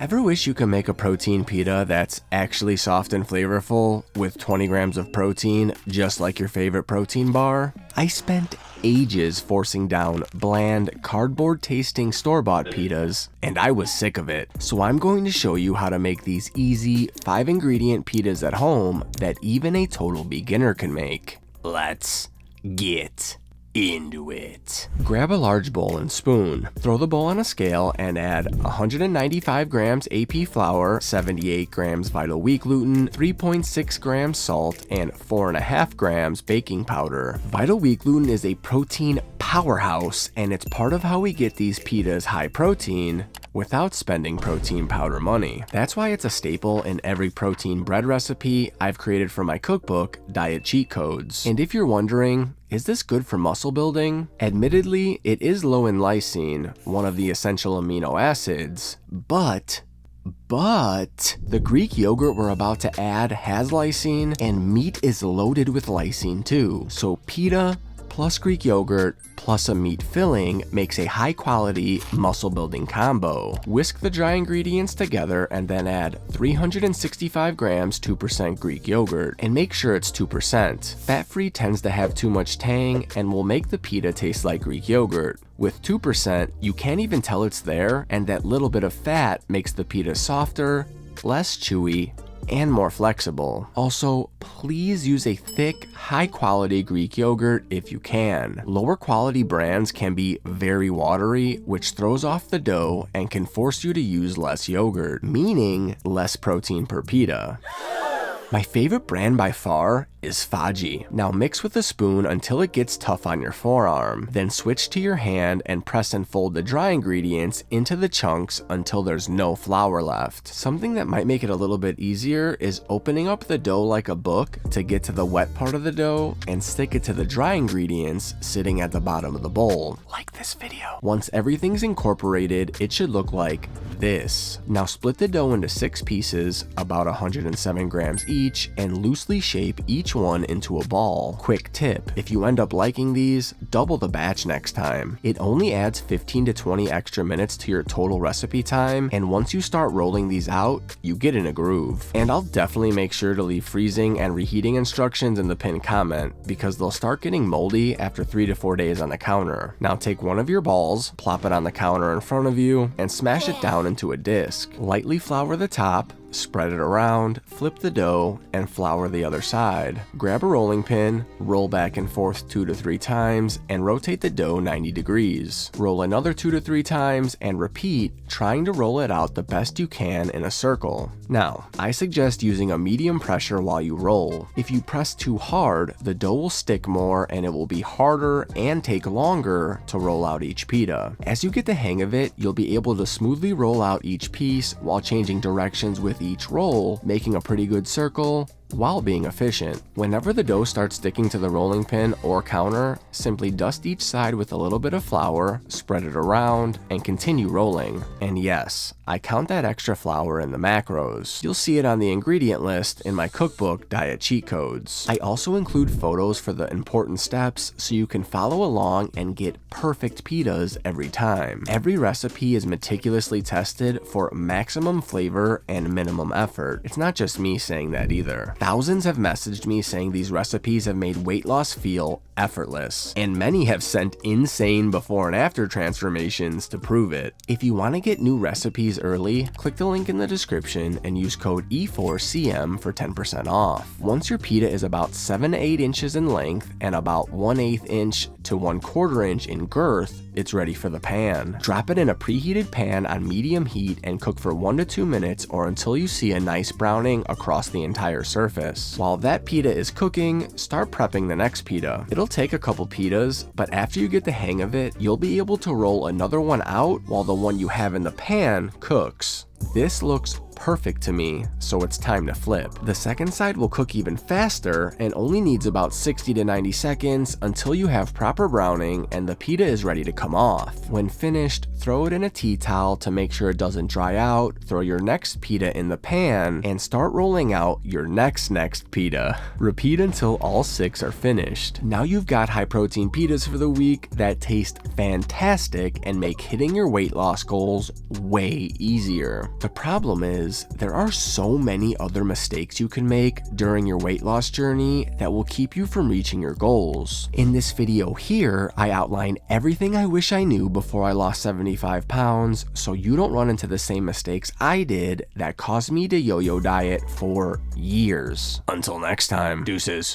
Ever wish you could make a protein pita that's actually soft and flavorful with 20 grams of protein, just like your favorite protein bar? I spent ages forcing down bland, cardboard-tasting store-bought pitas, and I was sick of it. So I'm going to show you how to make these easy 5-ingredient pitas at home that even a total beginner can make. Let's get into it. Grab a large bowl and spoon. Throw the bowl on a scale and add 195 grams AP flour, 78 grams vital wheat gluten, 3.6 grams salt, and 4.5 grams baking powder. Vital wheat gluten is a protein powerhouse, and it's part of how we get these pitas high protein without spending protein powder money. That's why it's a staple in every protein bread recipe I've created for my cookbook, Diet Cheat Codes. And if you're wondering, is this good for muscle building? Admittedly, it is low in lysine, one of the essential amino acids, but the Greek yogurt we're about to add has lysine, and meat is loaded with lysine too. So pita plus Greek yogurt plus a meat filling makes a high-quality muscle-building combo. Whisk the dry ingredients together and then add 365 grams 2% Greek yogurt, and make sure it's 2%. Fat-free tends to have too much tang and will make the pita taste like Greek yogurt. With 2%, you can't even tell it's there, and that little bit of fat makes the pita softer, less chewy, and more flexible. Also, please use a thick, high-quality Greek yogurt if you can. Lower quality brands can be very watery, which throws off the dough and can force you to use less yogurt, meaning less protein per pita. My favorite brand by far is Faggi. Now mix with a spoon until it gets tough on your forearm. Then switch to your hand and press and fold the dry ingredients into the chunks until there's no flour left. Something that might make it a little bit easier is opening up the dough like a book to get to the wet part of the dough and stick it to the dry ingredients sitting at the bottom of the bowl, like this video. Once everything's incorporated, it should look like this. Now split the dough into 6 pieces, about 107 grams each, and loosely shape each one into a ball. Quick tip, if you end up liking these, double the batch next time. It only adds 15 to 20 extra minutes to your total recipe time, and once you start rolling these out, you get in a groove. And I'll definitely make sure to leave freezing and reheating instructions in the pinned comment, because they'll start getting moldy after 3 to 4 days on the counter. Now take one of your balls, plop it on the counter in front of you, and smash it down into a disc. Lightly flour the top, spread it around, flip the dough, and flour the other side. Grab a rolling pin, roll back and forth 2 to 3 times, and rotate the dough 90 degrees. Roll another 2 to 3 times, and repeat, trying to roll it out the best you can in a circle. Now, I suggest using a medium pressure while you roll. If you press too hard, the dough will stick more, and it will be harder and take longer to roll out each pita. As you get the hang of it, you'll be able to smoothly roll out each piece while changing directions with each roll, making a pretty good circle while being efficient. Whenever the dough starts sticking to the rolling pin or counter, simply dust each side with a little bit of flour, spread it around, and continue rolling. And yes, I count that extra flour in the macros. You'll see it on the ingredient list in my cookbook, Diet Cheat Codes. I also include photos for the important steps so you can follow along and get perfect pitas every time. Every recipe is meticulously tested for maximum flavor and minimum effort. It's not just me saying that either. Thousands have messaged me saying these recipes have made weight loss feel effortless, and many have sent insane before and after transformations to prove it. If you want to get new recipes early, click the link in the description and use code E4CM for 10% off. Once your pita is about 7 to 8 inches in length and about 1/8 inch to 1/4 inch in girth, it's ready for the pan. Drop it in a preheated pan on medium heat and cook for 1 to 2 minutes or until you see a nice browning across the entire surface. While that pita is cooking, start prepping the next pita. It'll take a couple pitas, but after you get the hang of it, you'll be able to roll another one out while the one you have in the pan cooks. This looks perfect to me, so it's time to flip. The second side will cook even faster and only needs about 60 to 90 seconds until you have proper browning and the pita is ready to come off. When finished, throw it in a tea towel to make sure it doesn't dry out, throw your next pita in the pan, and start rolling out your next pita. Repeat until all 6 are finished. Now you've got high protein pitas for the week that taste fantastic and make hitting your weight loss goals way easier. The problem is, there are so many other mistakes you can make during your weight loss journey that will keep you from reaching your goals. In this video here, I outline everything I wish I knew before I lost 75 pounds so you don't run into the same mistakes I did that caused me to yo-yo diet for years. Until next time, deuces.